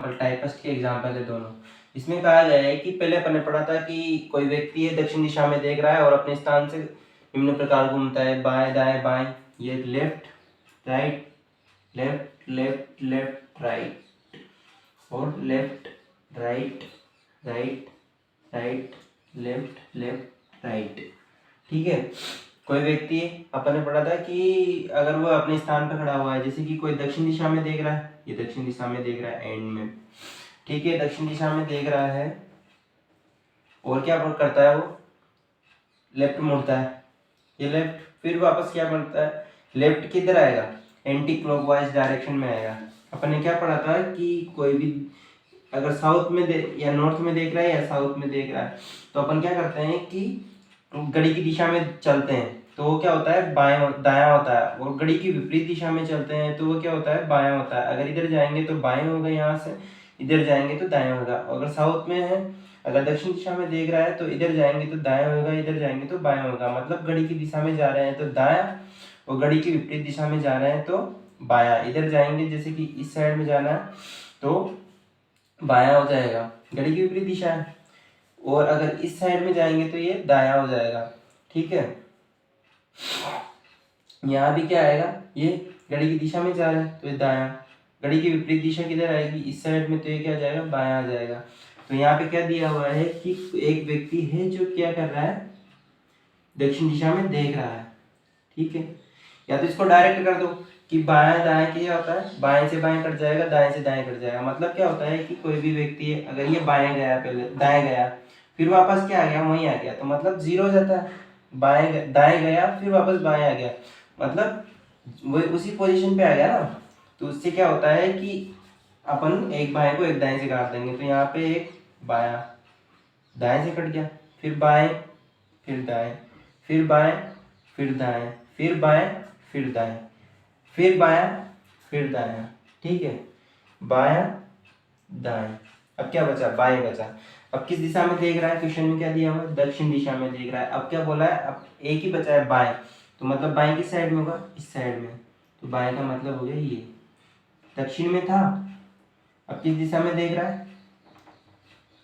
Typist के example है दोनों। इसमें कहा गया है कि पहले अपन ने पढ़ा था कि कोई व्यक्ति है दक्षिण दिशा में देख रहा है और अपने स्थान से निम्न प्रकार घूमता है, बाएं दाएं बाएं, ये left right left left left right और left right right right left left right. ठीक है, कोई व्यक्ति अपन ने पढ़ा था कि अगर वो अपने स्थान पर खड़ा हुआ है, जैसे कि कोई दक्षिण दिशा में देख रहा है, ये दक्षिण दिशा में देख रहा है एंड में, ठीक है, दक्षिण दिशा में देख रहा है और क्या करता है वो लेफ्ट मुड़ता है, ये लेफ्ट, फिर वापस क्या करता है लेफ्ट किधर आएगा, एंटी क्लॉकवाइज डायरेक्शन में आएगा। अपन ने क्या पढ़ा था कि कोई भी अगर साउथ में या नॉर्थ में देख रहा है या साउथ में देख रहा है तो अपन क्या करते हैं कि घड़ी की दिशा में चलते हैं तो वो क्या होता है बाएं दायां होता है, और घड़ी की विपरीत दिशा में चलते हैं तो वो क्या होता है बायां होता है। अगर इधर जाएंगे तो बाएं होगा, यहाँ से इधर जाएंगे तो दाएं होगा। अगर साउथ में है, अगर दक्षिण दिशा में देख रहा है तो इधर जाएंगे तो दाएं होगा, इधर जाएंगे तो बाएं होगा। मतलब घड़ी की दिशा में जा रहे हैं तो दायां और घड़ी की विपरीत दिशा में जा रहे हैं तो बायां। इधर जाएंगे जैसे कि इस साइड में जाना है तो बायां हो जाएगा, घड़ी की विपरीत दिशा है, और अगर इस साइड में जाएंगे तो ये दायां हो जाएगा। ठीक है, यहाँ भी क्या आएगा, ये घड़ी की दिशा में जा रहा है तो ये दायां, घड़ी की विपरीत दिशा किधर आएगी इस साइड में, तो ये क्या जाएगा बायां आ जाएगा। तो यहाँ पे क्या दिया हुआ है कि एक व्यक्ति है जो क्या कर रहा है दक्षिण दिशा में देख रहा है। ठीक है, या तो इसको डायरेक्ट कर दो कि बायां दाएं क्या होता है, बाएं से बाएं कट जाएगा, दाएं से दाएं कट जाएगा। मतलब क्या होता है कि कोई भी व्यक्ति है अगर ये बाएं गया, पहले दाएं गया फिर वापस क्या आ गया वहीं आ गया, तो मतलब जीरो हो जाता है। बाएं दाएं गया फिर वापस बाएं आ गया, मतलब वो उसी पोजीशन पे आ गया ना। तो उससे क्या होता है कि अपन एक बाएं को एक दाएं से काट देंगे, तो यहाँ पे एक बायां दाएं से कट गया, फिर बाएं फिर दाएं फिर बाएं फिर दाएं फिर बाएं फिर दाएं फिर बायां फिर दायां। ठीक है, बायां दाएं, अब क्या बचा बाएं बचा। अब किस दिशा में देख रहा है, क्वेश्चन में क्या दिया हुआ है दक्षिण दिशा में देख रहा है। अब क्या बोला है, अब एक ही बचा है बाएं, तो मतलब बाएं किस साइड में होगा इस साइड में, तो बाएं का मतलब हो गया ये, दक्षिण में था अब किस दिशा में देख रहा है,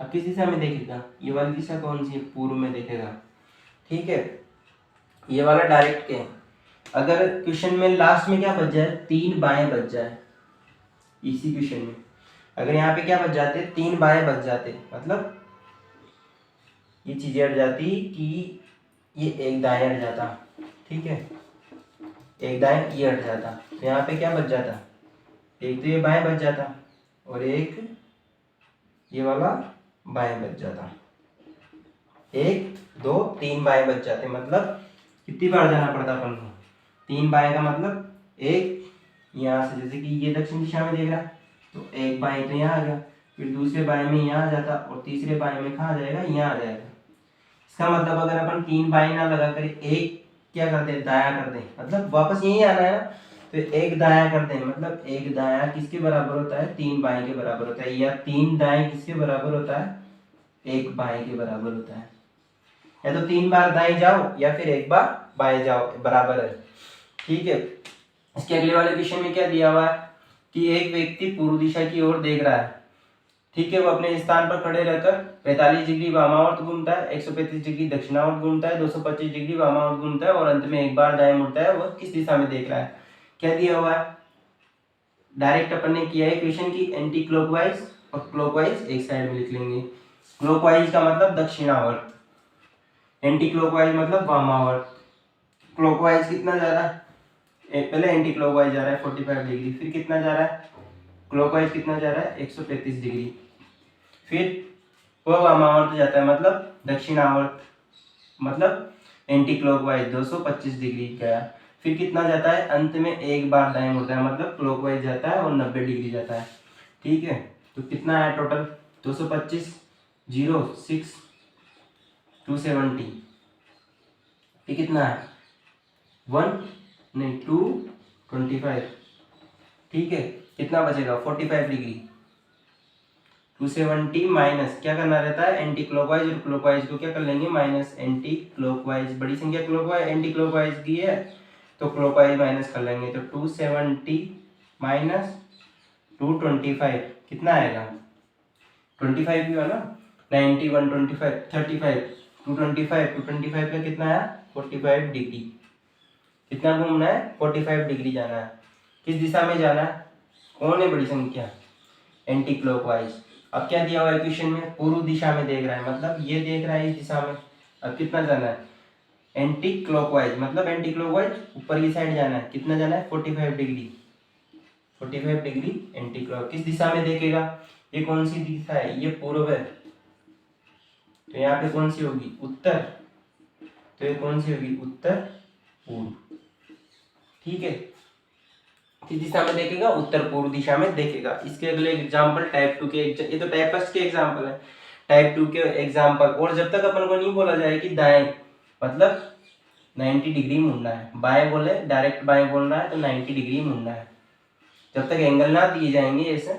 अब किस दिशा में देखेगा, ये वाली दिशा कौन सी है पूर्व में देखेगा। ठीक है, ये वाला डायरेक्ट के। अगर क्वेश्चन में लास्ट में क्या बच जाए तीन बाएं बच जाए, इसी क्वेश्चन में अगर यहाँ पे क्या बच जाते तीन बाएं बच जाते, मतलब ये चीजें हट जाती कि ये एक दाएं हट जाता। ठीक है, एक दाएं ये हट जाता, तो यहाँ पे क्या बच जाता, एक तो ये बाएं बच जाता और एक ये वाला बाएं बच जाता। एक दो तीन बाएं बच जाते, मतलब कितनी बार जाना पड़ता अपन को, तीन बाएं का मतलब एक यहाँ से, जैसे कि ये दक्षिण दिशा में देख रहा है तो एक बाएं तो यहाँ आ गया, फिर दूसरे बाएं में यहाँ आ जाता और तीसरे बाएं में कहाँ आ जाएगा यहाँ आ जाएगा। इसका मतलब अगर अपन तीन बाएं ना लगा कर एक क्या कर दे दाया कर दे, मतलब वापस यही आना है ना, तो एक दाया कर दे, मतलब एक दाया किसके बराबर होता है तीन बाएं के बराबर होता है, या तीन दाएं किसके बराबर होता है एक बाएं के बराबर होता है। या तो तीन बार दाएं जाओ या फिर एक बार बाएं जाओ, बराबर है। ठीक है, इसके अगले वाले क्वेश्चन में क्या दिया हुआ है कि एक व्यक्ति पूर्व दिशा की ओर देख रहा है। ठीक है, वो अपने स्थान पर खड़े रहकर 45 डिग्री वामावर्त घूमता है, 135 डिग्री दक्षिणावर्त घूमता है, 225 डिग्री वामावर्त घूमता है और अंत में एक बार दाएं मुड़ता है। वो किस दिशा में देख रहा है, क्या दिया हुआ है, डायरेक्ट अपन ने किया है क्वेश्चन की एंटी क्लॉकवाइज और क्लॉकवाइज एक साइड में लिख लेंगे। क्लॉकवाइज का मतलब दक्षिणावर्त, एंटी क्लॉकवाइज मतलब वामावर्त। क्लॉकवाइज कितना जा रहा है, पहले एंटी क्लॉकवाइज जा रहा है 45 डिग्री, फिर कितना जा रहा है क्लॉकवाइज कितना जा रहा है 135 डिग्री, फिर वो वामावर्त जाता है मतलब दक्षिणावर्त, मतलब एंटी क्लॉकवाइज 225 डिग्री गया, फिर कितना जाता है अंत में एक बार दाएं मुड़ता है, मतलब क्लॉकवाइज जाता है और 90 डिग्री जाता है। ठीक है, तो कितना है टोटल 225 0 6 270, ये कितना है 1 नहीं 2 25। ठीक है, कितना बचेगा 45 डिग्री, 270 माइनस क्या करना रहता है एंटी क्लॉकवाइज और क्लॉकवाइज को क्या कर लेंगे माइनस, एंटी क्लॉकवाइज बड़ी संख्या क्लॉकवाइज एंटी क्लॉकवाइज की है तो क्लॉकवाइज माइनस कर लेंगे, तो 270 माइनस 225 कितना आएगा 25 ही हुआ ना 90 125 35 225 का कितना आया 45 डिग्री। कितना घूमना है 45 डिग्री जाना है। किस दिशा में जाना है कौन है बड़ी संख्या एंटी क्लॉकवाइज। अब क्या दिया हुआ है क्वेश्चन में पूर्व दिशा में देख रहा है मतलब ये देख रहा है इस दिशा में। अब कितना जाना है एंटी क्लॉकवाइज मतलब एंटी क्लॉकवाइज ऊपर की साइड जाना है। कितना जाना है 45 डिग्री 45 डिग्री एंटी क्लॉक। किस दिशा में देखेगा ये कौन सी दिशा है ये पूर्व है तो यहाँ पे कौन सी होगी उत्तर। तो ये कौन सी होगी उत्तर पूर्व। ठीक है किस दिशा में देखेगा उत्तर पूर्व दिशा में देखेगा। इसके अगले एग्जांपल टाइप 2 के ये तो टाइप फर्स्ट के एग्जांपल है। टाइप 2 के एग्जांपल और जब तक अपन को नहीं बोला जाए कि दाएं मतलब 90 डिग्री मुड़ना है। बाएं बोले डायरेक्ट बाएं बोलना है तो 90 डिग्री मुड़ना है। जब तक एंगल ना दिए जाएंगे ऐसे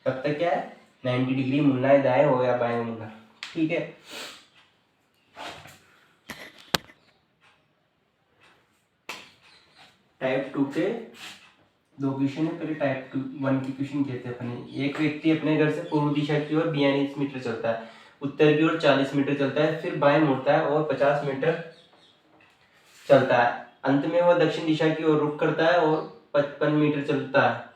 तब तक क्या है 90 डिग्री मुड़ना है दाएं हो या बाएं मुड़ना। ठीक है टाइप 2 के दो क्वेश्चन है। पहले टाइप 1 की क्वेश्चन कहते हैं अपने। एक व्यक्ति अपने घर से पूर्व दिशा की ओर 42 मीटर चलता है उत्तर की ओर 40 मीटर चलता है फिर बाएं मुड़ता है और 50 मीटर चलता है। अंत में वह दक्षिण दिशा की ओर रुख करता है और 55 मीटर चलता है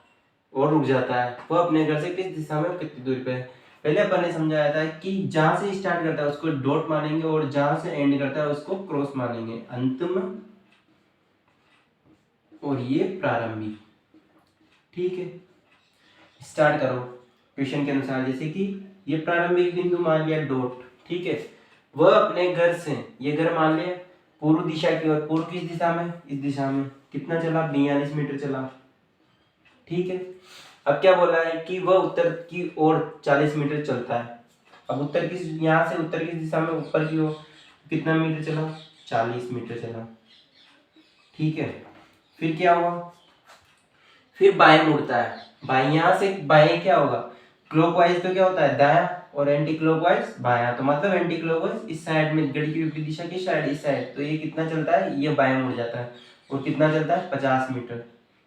और रुक जाता है। वह अपने घर से किस दिशा में कितनी दूरी पे है। पहले अपन ने समझाया था कि जहां से स्टार्ट करता है उसको डॉट मानेंगे और जहां से एंड करता है उसको क्रॉस मानेंगे अंतिम और ये प्रारंभिक। ठीक है स्टार्ट करो क्वेश्चन के अनुसार। जैसे कि ये प्रारंभिक बिंदु मान लिया डॉट। ठीक है वह अपने घर से ये घर मान लिया पूर्व दिशा की ओर। पूर्व किस दिशा में इस दिशा में कितना चला 42 मीटर चला। ठीक है अब क्या बोला है कि वह उत्तर की ओर 40 मीटर चलता है। अब उत्तर किस यहाँ से उत्तर किस दिशा में ऊपर की ओर कितना मीटर चला 40 मीटर चला। ठीक है फिर क्या हुआ फिर बाएं मुड़ता है। बाएं यहाँ से बाएं क्या होगा क्लॉकवाइज तो क्या होता है दायां और एंटी क्लॉकवाइज बायां। तो मतलब एंटी क्लॉकवाइज इस साइड में घड़ी की विपरीत दिशा की साइड इस साइड। तो ये कितना चलता है ये बाएं मुड़ जाता है और कितना चलता है 50 मीटर।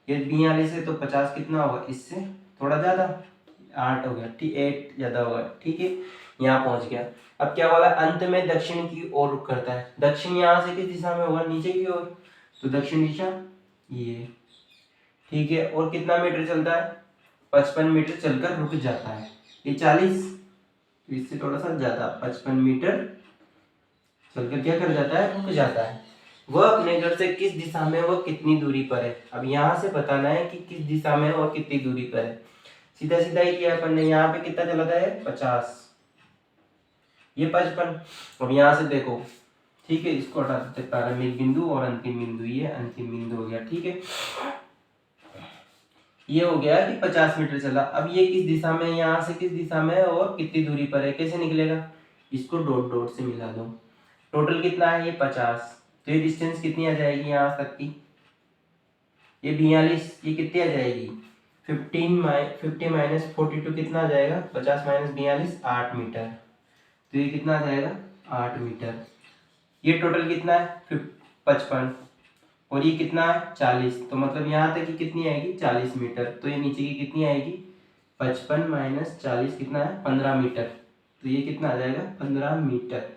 ये 42 है तो 50 कितना होगा इससे थोड़ा ज्यादा 8 हो गया। ठीक 8 ज्यादा होगा। ठीक है यहाँ पहुंच गया। अब क्या बोला अंत में दक्षिण की ओर रुख करता है। दक्षिण यहाँ से किस दिशा में होगा नीचे की ओर तो दक्षिण दिशा ये। ठीक है और कितना मीटर चलता है 55 मीटर चलकर रुक जाता है। ये 40 तो इससे थोड़ा सा ज्यादा 55 मीटर चलकर क्या कर जाता है रुक जाता है। वह अपने घर से किस दिशा में वह कितनी दूरी पर है। अब यहाँ से बताना है कि किस दिशा में और कितनी दूरी पर है। सीधा सीधा ही किया अपन ने। यहाँ पे कितना चलाता है 50 ये 55। अब यहाँ से देखो ठीक है इसको हटा देते प्रारंभिक बिंदु और अंतिम बिंदु। ये अंतिम बिंदु हो गया। ठीक है ये हो गया कि 50 मीटर चला। अब ये किस दिशा में यहाँ से किस दिशा में और कितनी दूरी पर है कैसे निकलेगा इसको डॉट डॉट से मिला दो। टोटल कितना है ये 50 तो ये डिस्टेंस कितनी आ जाएगी यहाँ तक की ये 42 ये कितनी आ जाएगी 50 माइनस 42 कितना आ जाएगा 50 माइनस 42 8 मीटर। तो ये कितना आ जाएगा 8 मीटर। ये टोटल कितना है 55 और ये कितना है 40। तो मतलब यहाँ तक की कितनी आएगी 40 मीटर। तो ये नीचे की कितनी आएगी 55 माइनस 40 कितना है 15 मीटर। तो ये कितना आ जाएगा 15 मीटर।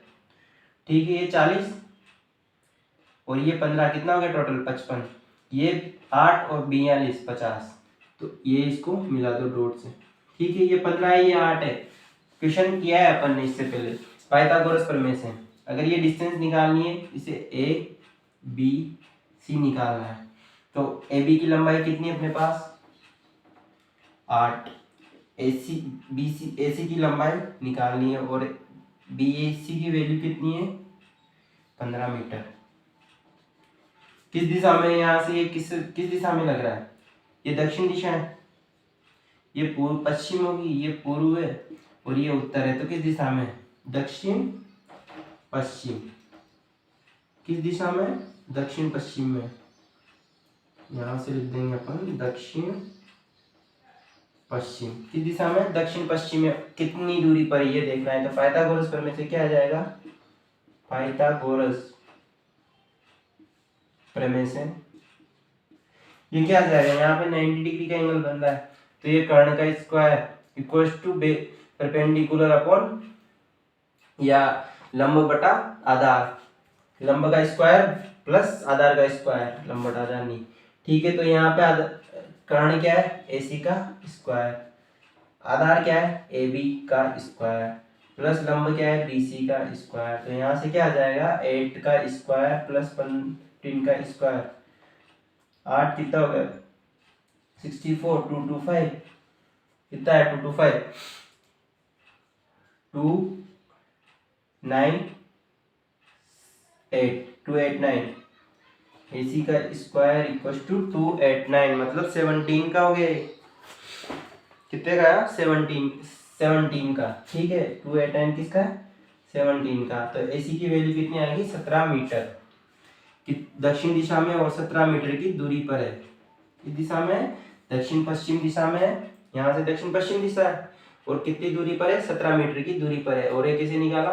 ठीक है ये 40 और ये 15 कितना हो गया टोटल 55। ये 8 और 42 50। तो ये इसको मिला दो डॉट से। ठीक है ये 15 है ये 8 है। क्वेश्चन किया है अपन ने इससे पहले पाइथागोरस प्रमेय से। अगर ये डिस्टेंस निकालनी है इसे ए बी सी निकालना है तो ए बी की लंबाई कितनी है अपने पास 8। ए सी की लंबाई निकालनी है और बी ए सी की वैल्यू कितनी है 15 मीटर। किस दिशा में यहाँ से ये किस दिशा में लग रहा है ये दक्षिण दिशा है। ये पूर्व पश्चिम होगी ये पूर्व है और ये उत्तर है। तो किस दिशा में दक्षिण पश्चिम। किस दिशा में दक्षिण पश्चिम में। यहां से लिख देंगे अपन दक्षिण पश्चिम। किस दिशा में दक्षिण पश्चिम में कितनी दूरी पर ये देखना है। तो पाइथागोरस प्रमेय से क्या आ जाएगा पाइथागोरस प्रमेय से ये क्या आ जाएगा यहाँ पे 90 डिग्री का एंगल बन रहा है तो ये कर्ण का square equals to perpendicular upon या लंब बटा आधार, लंब का स्क्वायर प्लस आधार का स्क्वायर, लंब बटा आधार नहीं। ठीक है, तो यहाँ पे कर्ण क्या है, AC का स्क्वायर, आधार क्या है, AB का स्क्वायर, प्लस लंब क्या है, BC का स्क्वायर। तो यहाँ से क्या आ जाएगा, 8 का स्क्वायर प्लस 15 का स्क्वायर, 8 कितना हो गया, 64, 225 कितना है, 225 289 AC का स्क्वायर इक्वल टू 289, मतलब 17 का हो गया, कितने का है, 17 का। ठीक है, 289 किसका है, 17 का। तो AC की वैल्यू कितनी आएगी, 17 मीटर कि दक्षिण दिशा में और 17 मीटर की दूरी पर है। किस दिशा में, दक्षिण पश्चिम दिशा में है, यहाँ से दक्षिण पश्चिम दिशा है, और कितनी दूरी पर है, 17 मीटर की दूरी पर है। और ये कैसे निकाला,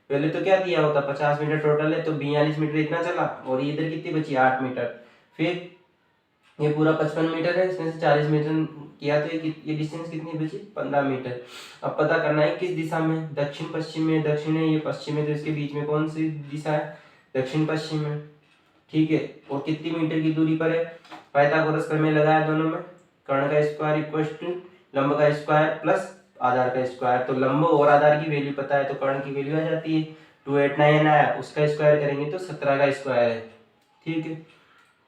पहले तो क्या दिया होता, 50 मीटर टोटल है, तो 42 मीटर इतना चला, और इधर कितनी बची, 8 मीटर। फिर ये पूरा 55 मीटर है, इसमें से 40 मीटर किया तो ये डिस्टेंस कितनी बची, 15 मीटर। अब पता करना है किस दिशा में, दक्षिण पश्चिम में, दक्षिण है, ये पश्चिम है, तो इसके बीच में कौन सी दिशा है, दक्षिण पश्चिम है। ठीक है, और कितनी मीटर की दूरी पर है, पाइथागोरस प्रमेय लगाया दोनों में, कर्ण का स्क्वायर इक्वल टू लंब का स्क्वायर प्लस आधार का स्क्वायर। तो लंब और आधार की वैल्यू पता है, तो कर्ण की वैल्यू आ जाती है, 289 आया, उसका स्क्वायर करेंगे तो 17 का स्क्वायर है। ठीक है,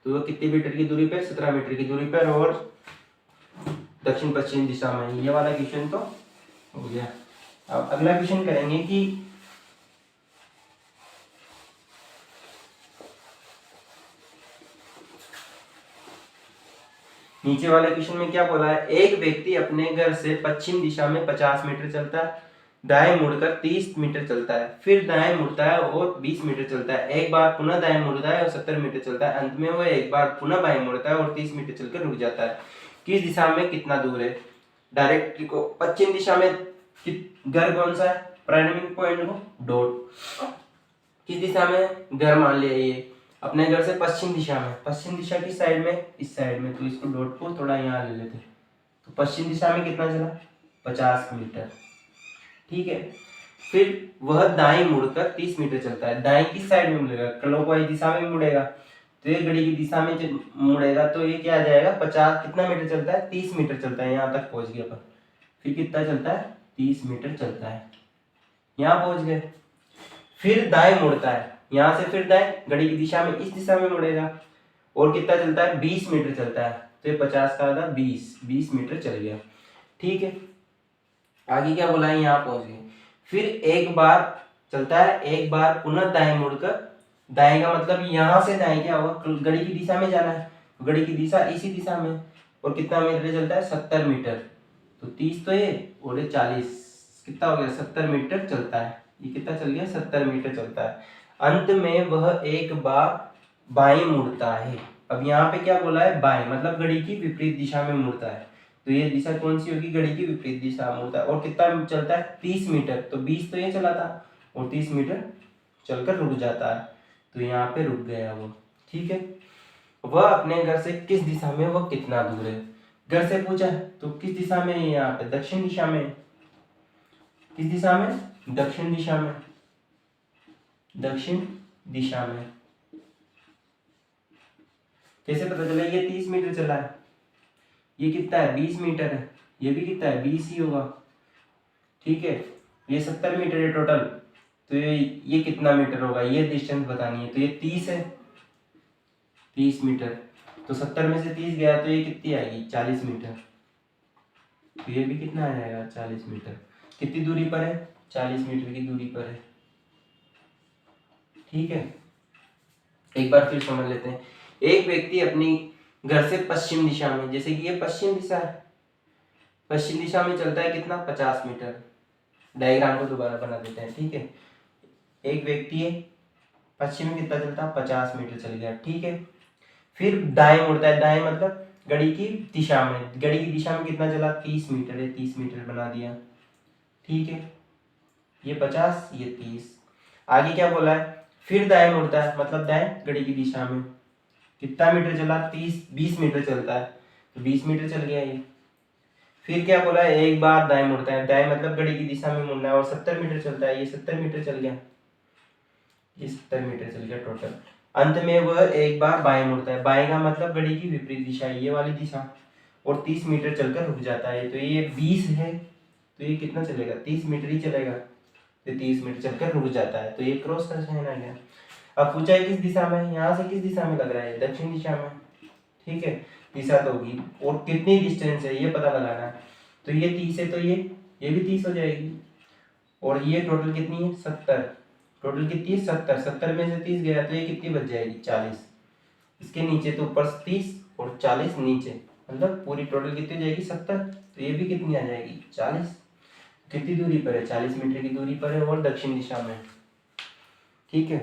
तो वो कितनी मीटर की दूरी पे, 17 मीटर की दूरी पर, और दक्षिण पश्चिम दिशा में। ये वाला क्वेश्चन तो हो गया। अब अगला क्वेश्चन करेंगे कि नीचे वाले क्वेश्चन में क्या बोला है, एक व्यक्ति अपने घर से पश्चिम दिशा में 50 मीटर चलता है, दाएं मुड़कर 30 मीटर चलता है, फिर दाएं मुड़ता है और 20 मीटर चलता है, एक बार पुनः दाएं मुड़ता है और 70 मीटर चलता है, अंत में वह एक बार पुनः बाएं मुड़ता है और 30 मीटर चलकर रुक जाता है। किस दिशा में कितना दूर है, डायरेक्ट को पश्चिम दिशा में घर कौन सा है, प्राइमरी पॉइंट को डॉट, किस दिशा में घर मान लिया, ये अपने घर से पश्चिम दिशा में, पश्चिम दिशा की साइड में, इस साइड में, तो इसको डॉट को थोड़ा यहाँ ले लेते, तो पश्चिम दिशा में कितना चला, 50 मीटर। ठीक है, फिर वह दाएं मुड़कर 30 मीटर चलता है, दाएं किस साइड में मुड़ेगा, क्लॉकवाइज दिशा में मुड़ेगा, तो ये घड़ी की दिशा में जब मुड़ेगा तो ये क्या आ जाएगा, 50 कितना मीटर चलता है, 30 मीटर चलता है, यहाँ तक पहुंच गया, पर फिर कितना चलता है, 30 मीटर चलता है, यहाँ पहुंच गए। फिर दाएं मुड़ता है, यहाँ से फिर दाएं घड़ी की दिशा में, इस दिशा में मुड़ेगा, और कितना चलता है, 20 मीटर चलता है, तो ये 50 का आधा 20 मीटर चल गया। ठीक है, आगे क्या बोला है, यहाँ पहुंच गए। फिर एक बार चलता है, एक बार पुनः दाएं मुड़कर, दाएं का मतलब यहाँ से दाएं क्या होगा, घड़ी की दिशा में जाना है, घड़ी की दिशा इसी दिशा में, और कितना मीटर चलता है, 70 मीटर, तो 30 तो ये और 40 कितना हो गया, 70 मीटर चलता है, ये कितना चल गया, 70 मीटर चलता है। अंत में वह एक बार बाएं मुड़ता है। अब यहाँ पे क्या बोला है, बाएं मतलब घड़ी की विपरीत दिशा में मुड़ता है, तो ये दिशा कौन सी होगी, घड़ी की विपरीत दिशा में मुड़ता है, और कितना चलता है, 30 मीटर, तो 20 तो ये चला था, और 30 मीटर चलकर रुक जाता है, तो यहाँ पे रुक गया वो। ठीक है, वह अपने घर से किस दिशा में, वह कितना दूर है, घर से पूछा तो किस दिशा में है, यहाँ पे दक्षिण दिशा में, किस दिशा में, दक्षिण दिशा में, दक्षिण दिशा में। कैसे पता चला, ये 30 मीटर चला है, ये कितना है, 20 मीटर है, ये भी कितना है, 20 ही होगा। ठीक है, ये 70 मीटर है टोटल, तो ये कितना मीटर होगा, ये डिस्टेंस बतानी है, तो ये 30 है, 30 मीटर, तो 70 में से 30 गया तो ये कितनी आएगी, 40 मीटर, तो ये भी कितना आ जाएगा, 40 मीटर। कितनी दूरी पर है, 40 मीटर की दूरी पर है। ठीक है, एक बार फिर समझ लेते हैं। एक व्यक्ति अपनी घर से पश्चिम दिशा में, जैसे कि ये पश्चिम दिशा है, पश्चिम दिशा में चलता है कितना, 50 मीटर। डायग्राम को दोबारा बना देते हैं। ठीक है, एक व्यक्ति है पश्चिम में कितना चलता है, 50 मीटर चल गया। ठीक है, फिर दाएं मुड़ता है, दाएं मतलब घड़ी की दिशा में, घड़ी की दिशा में कितना चला, 30 मीटर है, 30 मीटर बना दिया। ठीक है, ये 50, ये 30। आगे क्या बोला है, फिर दाएं मुड़ता है, मतलब दाएं घड़ी की दिशा में कितना मीटर चला, 20 मीटर चलता है, तो 20 मीटर चल गया ये। फिर क्या बोला है, एक बार दाएं मुड़ता है, दाएं मतलब घड़ी की दिशा में मुड़ना है, और 70 मीटर चलता है, ये 70 मीटर चल गया, ये 70 मीटर चल गया टोटल। अंत में वह एक बार बाएं मुड़ता है, बाएं का मतलब घड़ी की विपरीत दिशा, ये वाली दिशा, और 30 मीटर चलकर रुक जाता है। तो ये 20 है, तो ये कितना चलेगा, 30 मीटर ही चलेगा, तो 30 मीटर चलकर रुक जाता है, तो ये क्रॉस का साइन आ गया। अब पूछा है किस दिशा में, यहाँ से किस दिशा में लग रहा है, दक्षिण दिशा में, ठीक है, दिशा तो होगी, और कितनी डिस्टेंस है ये पता लगाना है। तो ये 30 है, तो ये भी 30 हो जाएगी, और ये टोटल कितनी है, 70, टोटल कितनी है 70, 70 में से 30 गया, तो ये कितनी बच जाएगी, 40, इसके नीचे तो ऊपर 30 और 40 नीचे, मतलब पूरी टोटल कितनी जाएगी 70, तो ये भी कितनी आ जाएगी 40। कितनी दूरी पर है, 40 मीटर की दूरी पर है, और दक्षिण दिशा में, ठीक है।